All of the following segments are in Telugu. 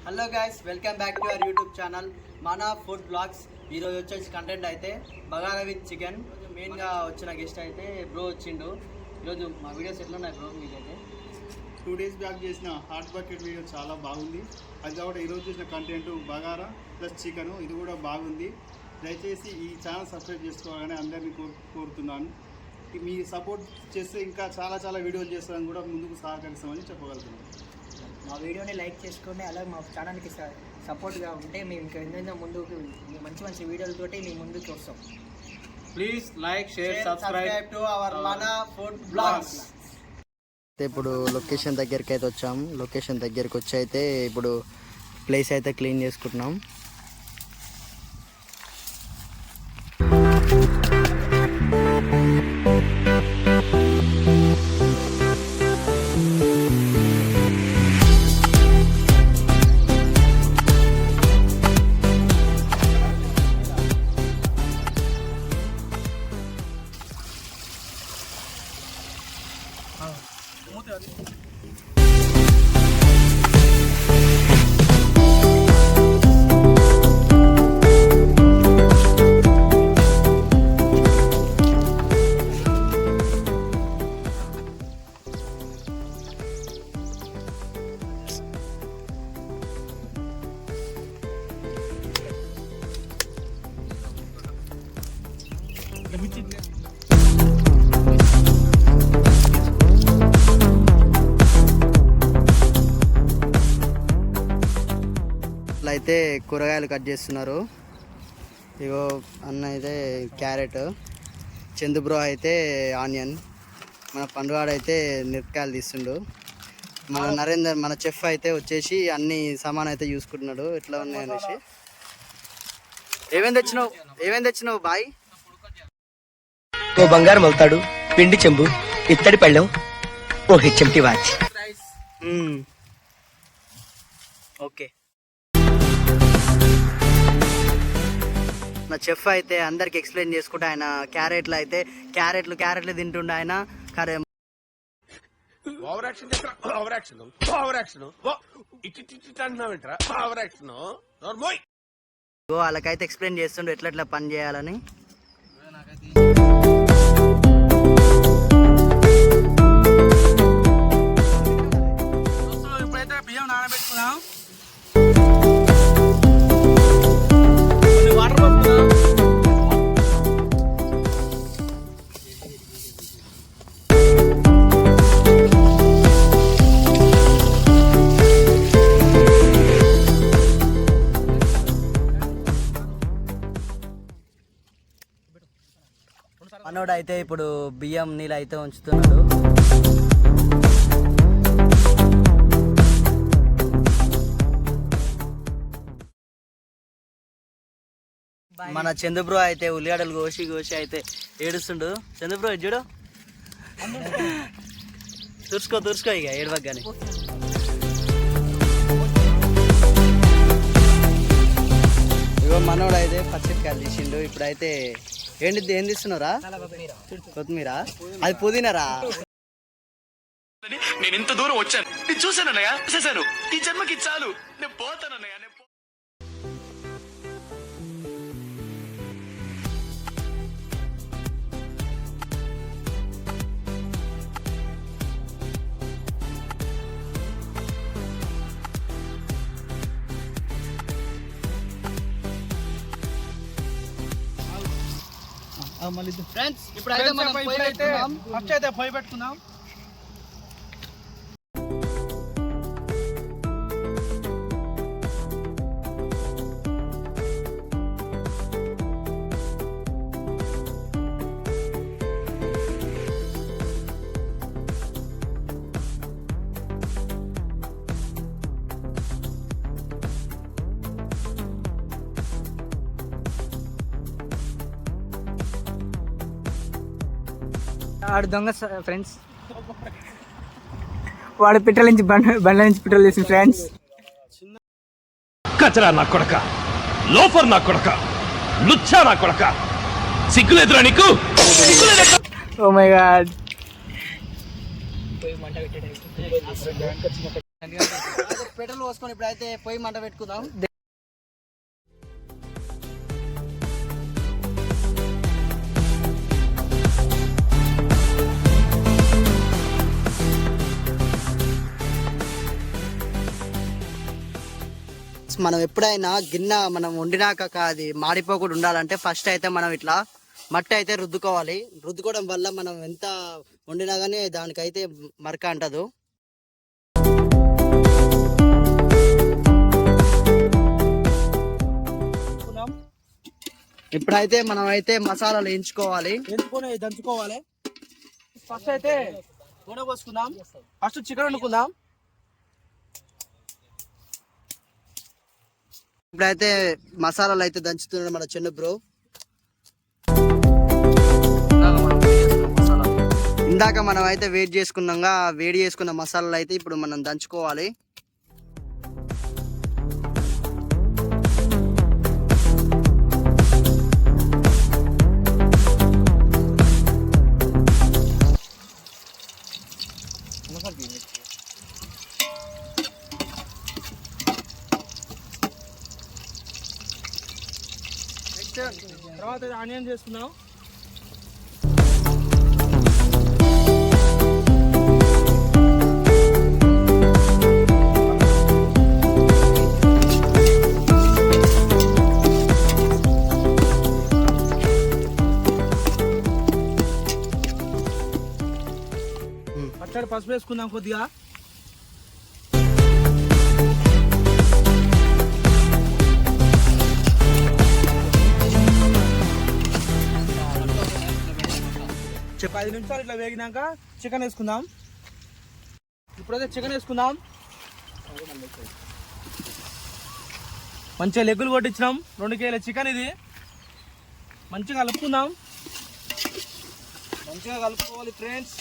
Hello guys, welcome back to our YouTube channel మన ఫుడ్ బ్లాగ్స్. ఈరోజు వచ్చేసి కంటెంట్ అయితే బగారా విత్ చికెన్. మెయిన్గా వచ్చిన గెస్ట్ అయితే బ్రో వచ్చిండు. ఈరోజు మా వీడియోస్ ఎట్లా ఉన్నాయి బ్రో? మీకైతే 2 days బ్యాక్ చేసిన హాట్ బకెట్ వీడియో చాలా బాగుంది. అది కాబట్టి ఈరోజు చేసిన కంటెంట్ బగారా ప్లస్ చికెన్, ఇది కూడా బాగుంది. దయచేసి ఈ ఛానల్ సబ్స్క్రైబ్ చేసుకోవాలని అందరినీ కోరుతున్నాను. మీ సపోర్ట్ చేస్తే ఇంకా చాలా వీడియోలు చేస్తారని కూడా ముందుకు సహకరిస్తామని చెప్పగలుగుతున్నాను. మా వీడియోని లైక్ చేసుకోండి, అలాగే మా ఛానల్కి సపోర్ట్గా ఉంటే మేము ఇంకా ఎన్నెన్నో ముందుకు మంచి వీడియోలతోటి మీ ముందుకు వస్తాం. Please like, share, subscribe to our మన ఫుడ్ బ్లాగ్స్. ఇప్పుడు లొకేషన్ దగ్గరికి అయితే వచ్చాము. లొకేషన్ దగ్గరికి వచ్చి అయితే ఇప్పుడు ప్లేస్ అయితే క్లీన్ చేసుకుంటున్నాం. అయితే కూరగాయలు కట్ చేస్తున్నారు. ఇగో అన్న అయితే క్యారెట్, చందు బ్రో అయితే ఆనియన్, మన పండుగాడు అయితే మిరపకాయలు తీస్తుండు. మన నరేందర్ మన చెఫ్ అయితే వచ్చేసి అన్ని సామాన్ అయితే చూసుకుంటున్నాడు ఎట్లా ఉన్నాయి అనేసి. ఏమేం తెచ్చినావు బాయ్? ఓ బంగారం అవుతాడు, పిండి చెంబు, ఇత్తడి పళ్ళెం, ఓ హెచ్ఎంటి వాచ్. ఓకే, నా చెఫ్ అయితే అందరికి ఎక్స్ప్లెయిన్ చేసుకుంటే ఆయన క్యారెట్లు తింటుండే ఆయన. వాళ్ళకైతే ఎక్స్ప్లెయిన్ చేస్తుండే ఎట్లా పని చేయాలని. ఇప్పుడైతే బియ్యం నానబెట్టుకున్నాం. మనోడు అయితే ఇప్పుడు బియ్యం నీళ్ళు అయితే ఉంచుతున్నాడు. మన చంద్రబ్రో అయితే ఉల్లిగడ్డలు కోసి అయితే ఏడుస్తుండు. చంద్రబ్రో చూడు, తుర్చుకో ఇక ఏడవగానే. ఇగో మనోడు అయితే పచ్చిమిరకాయలు తీసిండు. ఇప్పుడైతే ఏం తీస్తున్నారా? కొత్తిమీర, అది పుదీనారా? నేను ఇంత దూరం వచ్చాను, నేను చూశానన్నయ్య, చేశాను. ఈ జన్మకి చాలు, నేను పోతానన్నయ్య. ఫ్రెండ్స్ ఇప్పుడైతే మనం ఫస్ట్ అయితే పొయ్యి పెట్టుకుందాం. వాడు దొంగ ఫ్రెండ్స్, వాడు పెట్రోల్ నుంచి బండ్ల నుంచి పెట్రోల్ చేసిన ఫ్రెండ్స్. కచరా నా కొడక, లోఫర్ నా కొడక, లుచ్చా నా కొడక, సిగ్గులేదురా నీకు? Oh my God. పెట్రోల్ పోసుకొని ఇప్పుడైతే పొయ్యి మంట పెట్టుకుందాం. మనం ఎప్పుడైనా గిన్నె మనం వండినాక అది మాడిపోకుండా ఉండాలంటే ఫస్ట్ అయితే మనం ఇట్లా మట్టి అయితే రుద్దుకోవాలి. రుద్దుకోవడం వల్ల మనం ఎంత వండినా కానీ దానికైతే మరక అంటదు. ఇప్పుడైతే మనం అయితే మసాలాలు వేయించుకోవాలి, దంచుకోవాలి. ఫస్ట్ అయితే నూనె పోసుకుందాం. ఫస్ట్ చికెన్ వండుకుందాం. ఇప్పుడైతే మసాలాలు అయితే దంచుతున్నాడు మన చిన్న బ్రో. ఇందాక మనం అయితే వేడి చేసుకున్న మసాలాలు అయితే ఇప్పుడు మనం దంచుకోవాలి. తర్వాత ఆనియన్ చేసుకుందాం. పచ్చడి పసుపు వేసుకుందాం కొద్దిగా. చెప్ప 5 నిమిషాలు ఇట్లా వేగినాక చికెన్ వేసుకుందాం. ఇప్పుడైతే చికెన్ వేసుకుందాం. మంచిగా లెగ్గులు కొట్టించినాం. 2 కేజీల చికెన్ ఇది. మంచిగా కలుపుకుందాం. మంచిగా కలుపుకోవాలి ఫ్రెండ్స్.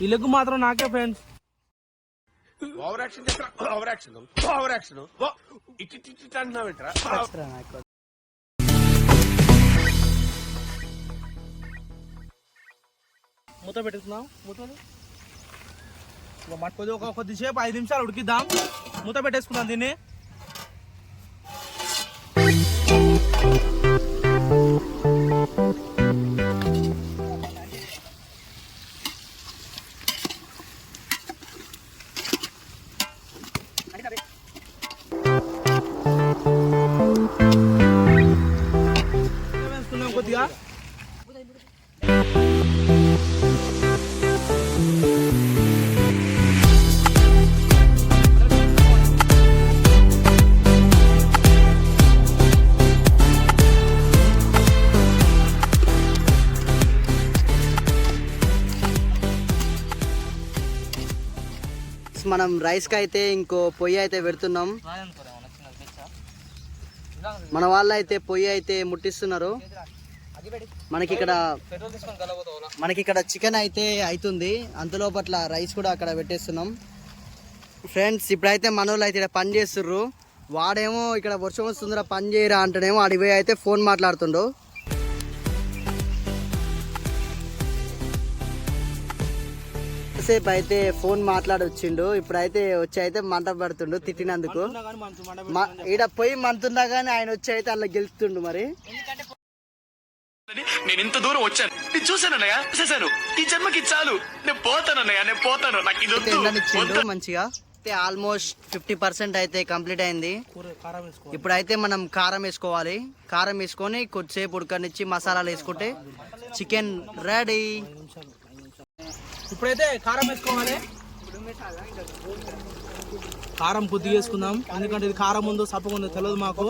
ఈ లెగ్ మాత్రం నాకే ఫ్రెండ్స్. ఓవర్ యాక్షన్ ఇట్ అంటున్నావేంట్రా? మూత పెట్టుకుందాం. కొద్దిసేపు 5 నిమిషాలు ఉడికిద్దాం. మూత పెట్టేసుకుందాం దీన్ని. వేసుకుందాం కొద్దిగా. మనం రైస్ కి అయితే ఇంకో పొయ్యి అయితే పెడుతున్నాం. మన వాళ్ళు అయితే పొయ్యి అయితే ముట్టిస్తున్నారు. మనకి ఇక్కడ చికెన్ అయితే అవుతుంది. అంతలో పట్ల రైస్ కూడా అక్కడ పెట్టేస్తున్నాం. ఫ్రెండ్స్ ఇప్పుడైతే మన వాళ్ళు అయితే ఇక్కడ పని చేస్తుర్రు. వాడేమో ఇక్కడ వర్షం వస్తుందిరా పని చేయరా అంటేనేమో అడిపోయి అయితే ఫోన్ మాట్లాడుతుండు. సేపు అయితే ఫోన్ మాట్లాడొచ్చిండు. ఇప్పుడైతే వచ్చి అయితే మంట పడుతుండు తిట్టినందుకు. ఈడ పోయి మంతున్నా కానీ ఆయన వచ్చి అయితే అలా గెలుస్తుండు. మరి నేను ఇంత దూరం వచ్చాను, నేను చూసానన్నయ్య, చూసాను. ఈ జన్మకి చాలు, నేను పోతానన్నయ్య, నేను పోతాను. నాకు ఇది ఎండనిచ్చిండు మంచిగా. అయితే ఆల్మోస్ట్ 50% అయితే కంప్లీట్ అయింది. ఇప్పుడైతే మనం కారం వేసుకోవాలి. కారం వేసుకొని కొద్దిసేపు ఉడకనిచ్చి మసాలాలు వేసుకుంటే చికెన్ రెడీ. ఇప్పుడైతే కారం వేసుకోవాలి. కారం కొద్దిగా వేసుకుందాం, ఎందుకంటే ఇది కారం ఉందో సప్పగా ఉందో తెలియదు మాకు.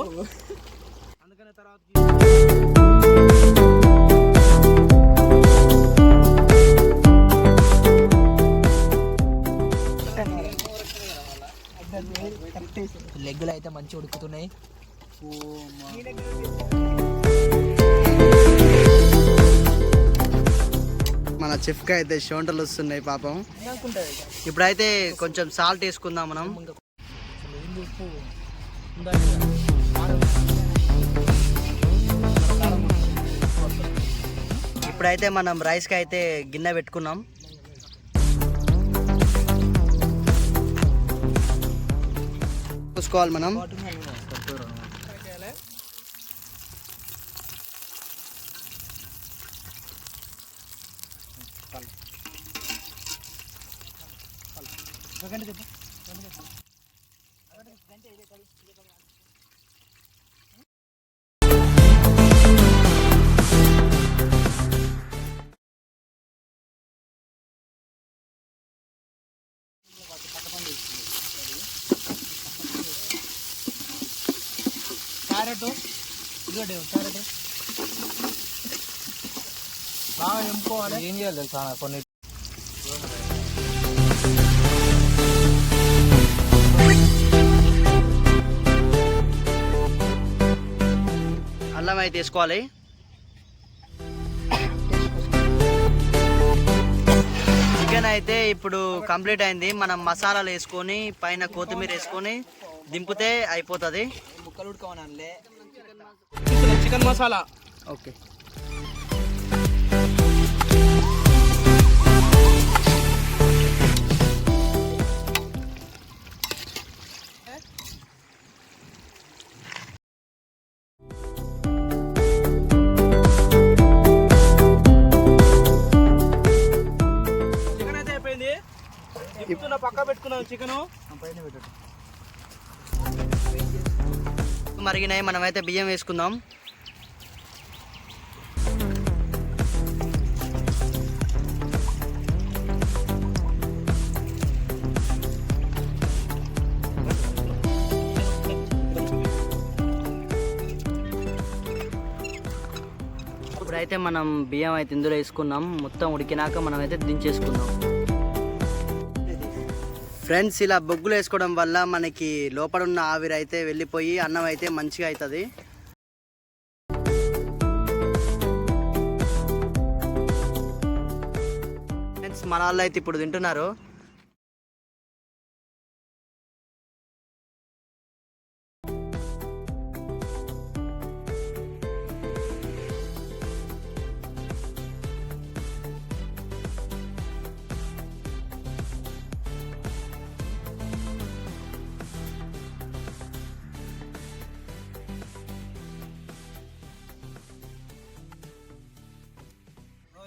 అందుకనే తర్వాత లెగ్గులు అయితే మంచిగా ఉడుకుతున్నాయి. మన చెఫ్కి అయితే షోంటలు వస్తున్నాయి పాపం. ఇప్పుడైతే కొంచెం సాల్ట్ వేసుకుందాం మనం. ఇప్పుడైతే మనం రైస్కి అయితే గిన్నె పెట్టుకున్నాం. చూసుకోవాలి మనం. క్యారెట్ ఇదిగోటి క్యారెట్ బాగా ఎంపుకోవాలి. ఏం చేయాలి తెలుసా కొన్ని అల్లం అయితే వేసుకోవాలి. చికెన్ అయితే ఇప్పుడు కంప్లీట్ అయింది. మనం మసాలాలు వేసుకొని పైన కొత్తిమీర వేసుకొని దింపితే అయిపోతుంది. ముక్కలు ఉడుకోవాలి. చికెన్ మసాలా. ఓకే. చికెన్ అయితే అయిపోయింది. ఇప్పుడు పక్క పెట్టుకున్నాం చికెన్. మరిగినాయి, మనమైతే బియ్యం వేసుకుందాం. ఇప్పుడైతే మనం బియ్యం అయితే ఇందులో వేసుకున్నాం. మొత్తం ఉడికినాక మనమైతే దించేసుకుందాం. ఫ్రెండ్స్, ఇలా బొగ్గులు వేసుకోవడం వల్ల మనకి లోపల ఉన్న ఆవిరి అయితే వెళ్ళిపోయి అన్నం అయితే మంచిగా అవుతుంది. ఫ్రెండ్స్, మన వాళ్ళు అయితే ఇప్పుడు తింటున్నారు.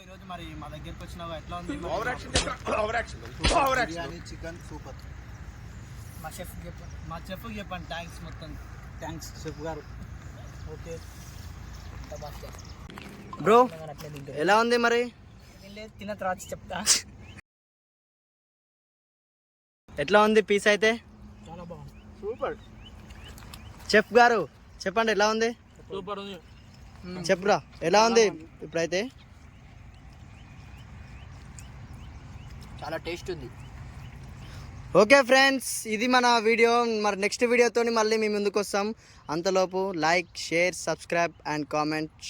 ఈరోజు మరి మా దగ్గరికి వచ్చినావు, ఎట్లా ఉంది? Biryani chicken super. మా చెఫ్కి చెప్పండి. థ్యాంక్స్, మొత్తం థ్యాంక్స్ చెఫ్ గారు. ఓకే బ్రో, ఎలా ఉంది మరి? లేదు, తిన్న తర్వాత చెప్తా. ఎట్లా ఉంది పీస్ అయితే? చాలా బాగుంది. సూపర్. చెఫ్ గారు చెప్పండి, ఎలా ఉంది? సూపర్ ఉంది. చెప్పురా, ఎలా ఉంది ఇప్పుడైతే? చాలా టేస్ట్ ఉంది. ఓకే ఫ్రెండ్స్, ఇది మన వీడియో. మరి నెక్స్ట్ వీడియోతో మళ్ళీ మేము ముందుకు వస్తాం. అంతలోపు like, share, subscribe and comment.